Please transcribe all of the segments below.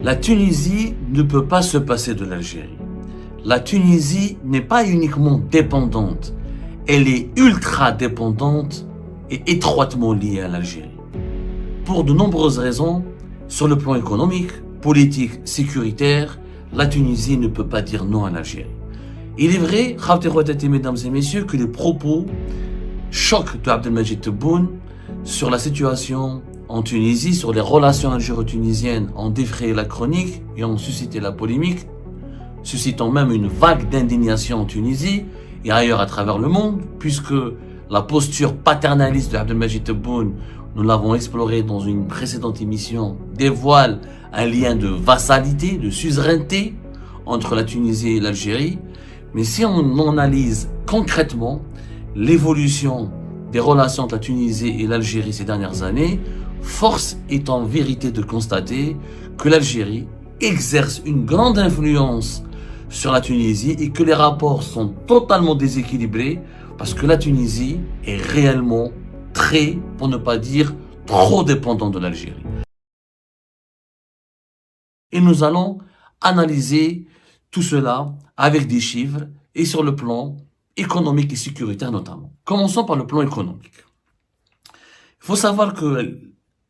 La Tunisie ne peut pas se passer de l'Algérie. La Tunisie n'est pas uniquement dépendante, elle est ultra dépendante et étroitement liée à l'Algérie. Pour de nombreuses raisons, sur le plan économique, politique, sécuritaire, la Tunisie ne peut pas dire non à l'Algérie. Il est vrai, mesdames et messieurs, que les propos choquent de Abdelmajid Tebboune sur la situation en Tunisie, sur les relations algéro-tunisiennes, ont défrayé la chronique et ont suscité la polémique, suscitant même une vague d'indignation en Tunisie et ailleurs à travers le monde, puisque la posture paternaliste de Abdelmajid Tebboune, nous l'avons exploré dans une précédente émission, dévoile un lien de vassalité, de suzeraineté entre la Tunisie et l'Algérie. Mais si on analyse concrètement l'évolution des relations entre la Tunisie et l'Algérie ces dernières années, force est en vérité de constater que l'Algérie exerce une grande influence sur la Tunisie et que les rapports sont totalement déséquilibrés parce que la Tunisie est réellement très, pour ne pas dire trop dépendante de l'Algérie. Et nous allons analyser tout cela avec des chiffres et sur le plan économique et sécuritaire notamment. Commençons par le plan économique. Il faut savoir que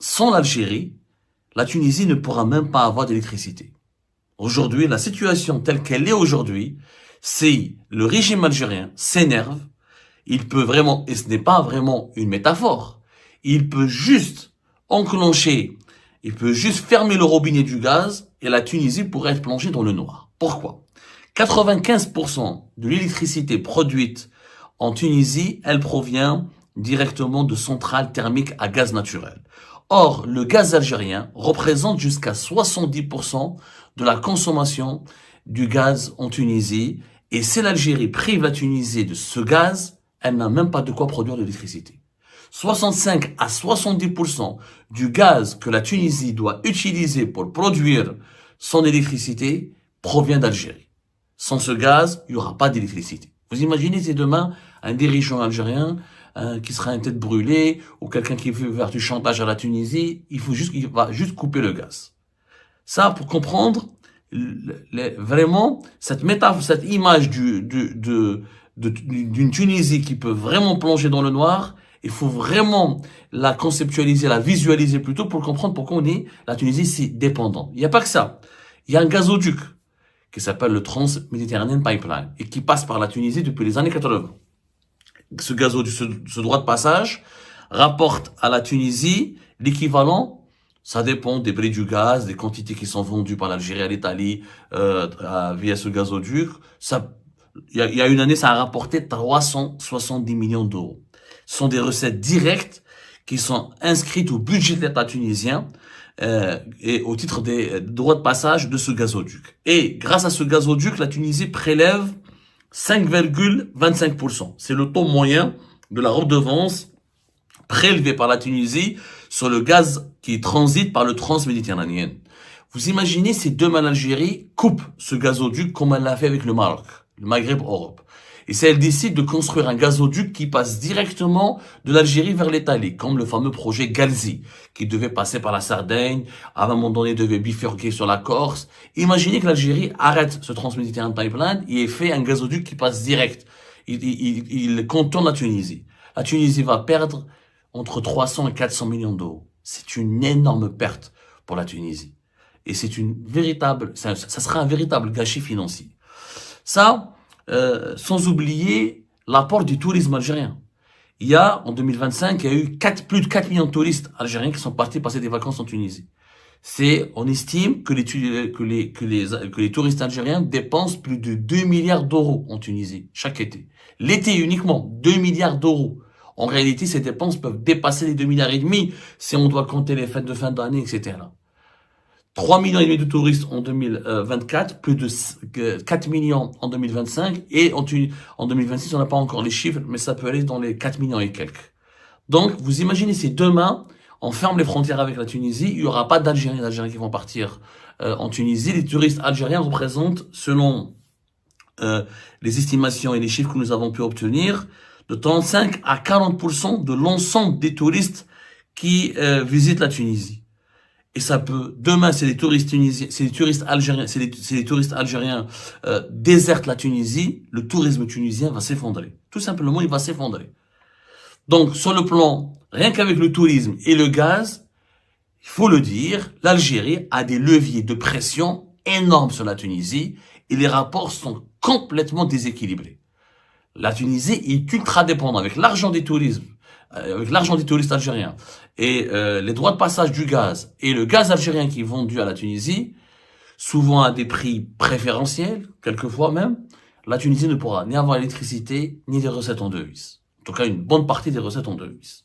sans l'Algérie, la Tunisie ne pourra même pas avoir d'électricité. Aujourd'hui, la situation telle qu'elle est aujourd'hui, c'est le régime algérien s'énerve, il peut vraiment, et ce n'est pas vraiment une métaphore, il peut juste enclencher, il peut juste fermer le robinet du gaz et la Tunisie pourrait être plongée dans le noir. Pourquoi ? 95% de l'électricité produite en Tunisie, elle provient directement de centrales thermiques à gaz naturel. Or, le gaz algérien représente jusqu'à 70% de la consommation du gaz en Tunisie. Et si l'Algérie prive la Tunisie de ce gaz, elle n'a même pas de quoi produire de l'électricité. 65 à 70% du gaz que la Tunisie doit utiliser pour produire son électricité provient d'Algérie. Sans ce gaz, il n'y aura pas d'électricité. Vous imaginez si demain, un dirigeant algérien qui sera une tête brûlée ou quelqu'un qui veut faire du chantage à la Tunisie, il va juste couper le gaz. Ça, pour comprendre vraiment cette métaphore, cette image d'une Tunisie qui peut vraiment plonger dans le noir, il faut vraiment la conceptualiser, la visualiser plutôt pour comprendre pourquoi on est la Tunisie si dépendante. Il n'y a pas que ça. Il y a un gazoduc qui s'appelle le Trans-Mediterranean Pipeline et qui passe par la Tunisie depuis les années 80. Ce gazoduc, ce droit de passage, rapporte à la Tunisie l'équivalent, ça dépend des prix du gaz, des quantités qui sont vendues par l'Algérie à l'Italie via ce gazoduc. Il y a une année, ça a rapporté 370 millions d'euros. Ce sont des recettes directes qui sont inscrites au budget de l'État tunisien et au titre des droits de passage de ce gazoduc. Et grâce à ce gazoduc, la Tunisie prélève 5,25%. C'est le taux moyen de la redevance prélevée par la Tunisie sur le gaz qui transite par le Trans-Méditerranéen. Vous imaginez si demain l'Algérie coupe ce gazoduc comme elle l'a fait avec le Maroc, le Maghreb, Europe. Et si elle décide de construire un gazoduc qui passe directement de l'Algérie vers l'Italie, comme le fameux projet Galzi, qui devait passer par la Sardaigne, à un moment donné devait bifurquer sur la Corse. Imaginez que l'Algérie arrête ce Trans-Méditerranean Pipeline et fait un gazoduc qui passe direct. Il contourne la Tunisie. La Tunisie va perdre entre 300 et 400 millions d'euros. C'est une énorme perte pour la Tunisie. Et ça sera un véritable gâchis financier. Ça, sans oublier l'apport du tourisme algérien. En 2025, il y a eu plus de 4 millions de touristes algériens qui sont partis passer des vacances en Tunisie. On estime que les touristes algériens dépensent plus de 2 milliards d'euros en Tunisie, chaque été. L'été uniquement, 2 milliards d'euros. En réalité, ces dépenses peuvent dépasser les 2 milliards et demi si on doit compter les fêtes de fin d'année, etc. 3 millions et demi de touristes en 2024, plus de 4 millions en 2025 et en 2026, on n'a pas encore les chiffres, mais ça peut aller dans les 4 millions et quelques. Donc, vous imaginez si demain, on ferme les frontières avec la Tunisie, il n'y aura pas d'Algériens qui vont partir en Tunisie. Les touristes algériens représentent, selon les estimations et les chiffres que nous avons pu obtenir, de 35 à 40% de l'ensemble des touristes qui visitent la Tunisie. et ça peut, demain, c'est les touristes tunisiens, c'est les touristes algériens, c'est les touristes algériens désertent la Tunisie, le tourisme tunisien va s'effondrer. Tout simplement, il va s'effondrer. Donc, sur le plan, rien qu'avec le tourisme et le gaz, il faut le dire, l'Algérie a des leviers de pression énormes sur la Tunisie et les rapports sont complètement déséquilibrés. La Tunisie est ultra dépendante avec l'argent des touristes algériens et les droits de passage du gaz et le gaz algérien qui est vendu à la Tunisie, souvent à des prix préférentiels, quelquefois même, la Tunisie ne pourra ni avoir l'électricité ni des recettes en devises. En tout cas, une bonne partie des recettes en devises.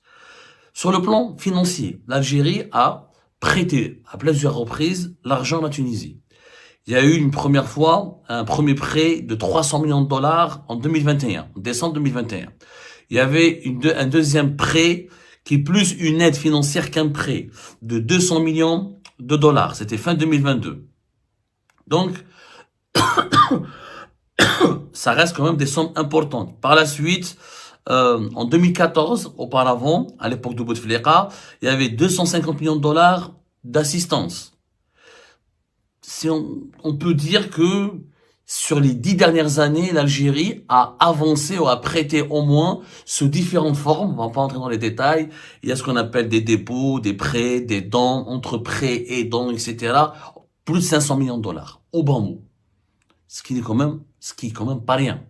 Sur le plan financier, l'Algérie a prêté à plusieurs reprises l'argent à la Tunisie. Il y a eu une première fois un premier prêt de 300 millions de dollars en 2021, en décembre 2021. Il y avait un deuxième prêt qui est plus une aide financière qu'un prêt de 200 millions de dollars. C'était fin 2022. Donc, ça reste quand même des sommes importantes. Par la suite, en 2014, auparavant, à l'époque de Bouteflika, il y avait 250 millions de dollars d'assistance. Si on peut dire que sur les 10 dernières années, l'Algérie a avancé ou a prêté au moins sous différentes formes. On va pas entrer dans les détails. Il y a ce qu'on appelle des dépôts, des prêts, des dons, entre prêts et dons, etc. Plus de 500 millions de dollars au bas mot. Ce qui est quand même pas rien.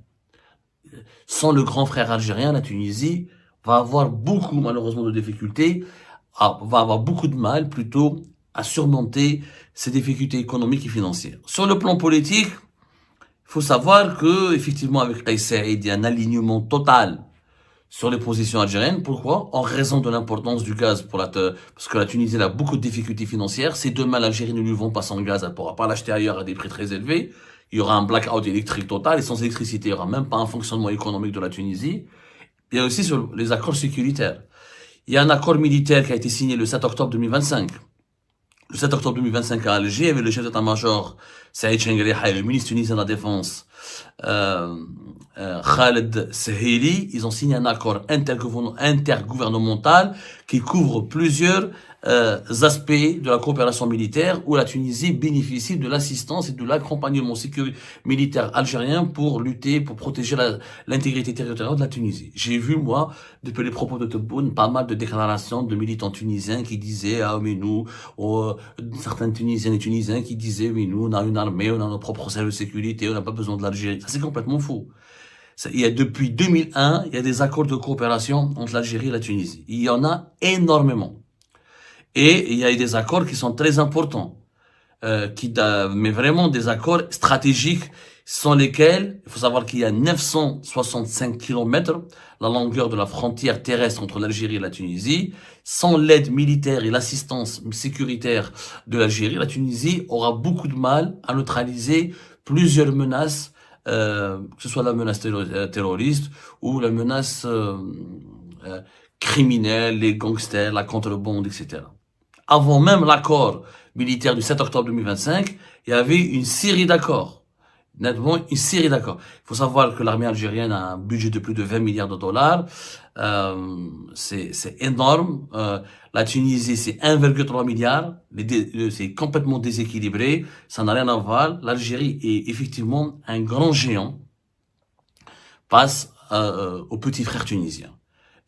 Sans le grand frère algérien, la Tunisie va avoir beaucoup, malheureusement, de difficultés, va avoir beaucoup de mal, plutôt, à surmonter ces difficultés économiques et financières. Sur le plan politique, il faut savoir que, effectivement, avec Kais Saïed, il y a un alignement total sur les positions algériennes. Pourquoi? En raison de l'importance du gaz parce que la Tunisie a beaucoup de difficultés financières. Si demain l'Algérie ne lui vend pas son gaz, elle pourra pas l'acheter ailleurs à des prix très élevés. Il y aura un blackout électrique total et sans électricité, il y aura même pas un fonctionnement économique de la Tunisie. Il y a aussi sur les accords sécuritaires. Il y a un accord militaire qui a été signé le 7 octobre 2025. Le 7 octobre 2025 à Alger, avec le chef d'état-major Saïd Chengriha et le ministre tunisien de la Défense Khaled Seheli, ils ont signé un accord intergouvernemental qui couvre plusieurs aspects de la coopération militaire où la Tunisie bénéficie de l'assistance et de l'accompagnement militaire algérien pour lutter, pour protéger l'intégrité territoriale de la Tunisie. J'ai vu, moi, depuis les propos de Tebboune, pas mal de déclarations de militants tunisiens qui disaient, ah, mais nous, certains Tunisiennes et Tunisiens qui disaient, mais nous, on a une armée, on a nos propres services de sécurité, on n'a pas besoin de l'Algérie. Ça, c'est complètement faux. Depuis 2001, il y a des accords de coopération entre l'Algérie et la Tunisie. Il y en a énormément. Et il y a des accords qui sont très importants, mais vraiment des accords stratégiques sans lesquels, il faut savoir qu'il y a 965 kilomètres, la longueur de la frontière terrestre entre l'Algérie et la Tunisie. Sans l'aide militaire et l'assistance sécuritaire de l'Algérie, la Tunisie aura beaucoup de mal à neutraliser plusieurs menaces, que ce soit la menace terroriste ou la menace criminelle, les gangsters, la contrebande, etc. Avant même l'accord militaire du 7 octobre 2025, il y avait une série d'accords. Nettement, une série d'accords. Il faut savoir que l'armée algérienne a un budget de plus de 20 milliards de dollars. C'est énorme. La Tunisie, c'est 1,3 milliard. C'est complètement déséquilibré. Ça n'a rien à voir. L'Algérie est effectivement un grand géant face au petit frère tunisien.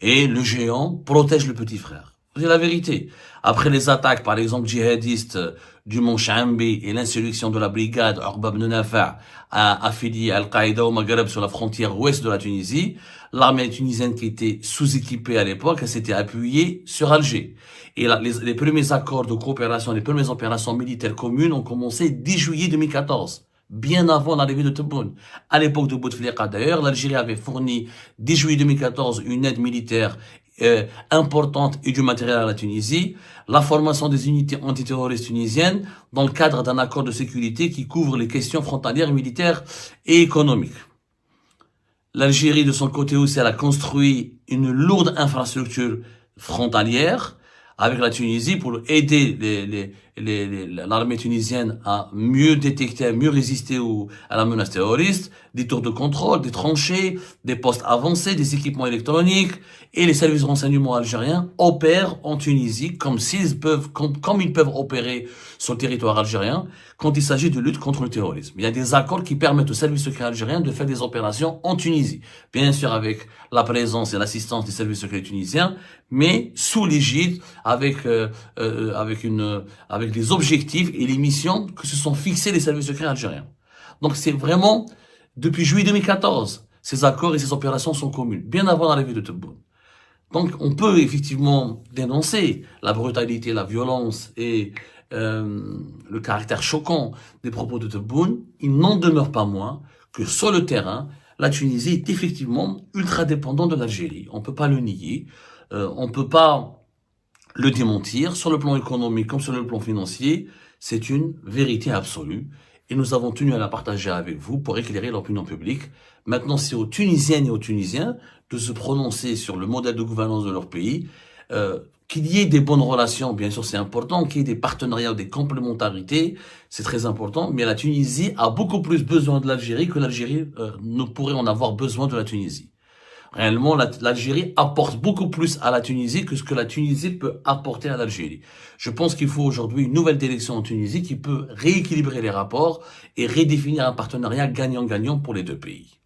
Et le géant protège le petit frère. C'est la vérité. Après les attaques, par exemple, djihadistes du Mont Chambi et l'insurrection de la brigade Uqba ibn Nafa' affiliée à Al-Qaïda au Maghreb sur la frontière ouest de la Tunisie, l'armée tunisienne qui était sous-équipée à l'époque, elle s'était appuyée sur Alger. Et les premiers accords de coopération, les premières opérations militaires communes ont commencé 10 juillet 2014. Bien avant l'arrivée de Tebboune. À l'époque de Bouteflika d'ailleurs, l'Algérie avait fourni 10 juillet 2014 une aide militaire importante et du matériel à la Tunisie, la formation des unités antiterroristes tunisiennes dans le cadre d'un accord de sécurité qui couvre les questions frontalières, militaires et économiques. L'Algérie, de son côté aussi, elle a construit une lourde infrastructure frontalière avec la Tunisie pour aider l'armée tunisienne a mieux détecté, a mieux résisté à la menace terroriste, des tours de contrôle, des tranchées, des postes avancés, des équipements électroniques, et les services de renseignement algériens opèrent en Tunisie comme ils peuvent opérer sur le territoire algérien quand il s'agit de lutte contre le terrorisme. Il y a des accords qui permettent aux services secrets algériens de faire des opérations en Tunisie. Bien sûr avec la présence et l'assistance des services secrets tunisiens, mais sous l'égide, avec des objectifs et les missions que se sont fixés les services secrets algériens. Donc c'est vraiment, depuis juillet 2014, ces accords et ces opérations sont communes, bien avant l'arrivée de Tebboune. Donc on peut effectivement dénoncer la brutalité, la violence et le caractère choquant des propos de Tebboune. Il n'en demeure pas moins que sur le terrain, la Tunisie est effectivement ultra dépendante de l'Algérie. On ne peut pas le nier, on ne peut pas le démentir. Sur le plan économique comme sur le plan financier, c'est une vérité absolue. Et nous avons tenu à la partager avec vous pour éclairer l'opinion publique. Maintenant, c'est aux Tunisiennes et aux Tunisiens de se prononcer sur le modèle de gouvernance de leur pays. Qu'il y ait des bonnes relations, bien sûr, c'est important. Qu'il y ait des partenariats ou des complémentarités, c'est très important. Mais la Tunisie a beaucoup plus besoin de l'Algérie que l'Algérie ne pourrait en avoir besoin de la Tunisie. Réellement, l'Algérie apporte beaucoup plus à la Tunisie que ce que la Tunisie peut apporter à l'Algérie. Je pense qu'il faut aujourd'hui une nouvelle direction en Tunisie qui peut rééquilibrer les rapports et redéfinir un partenariat gagnant-gagnant pour les deux pays.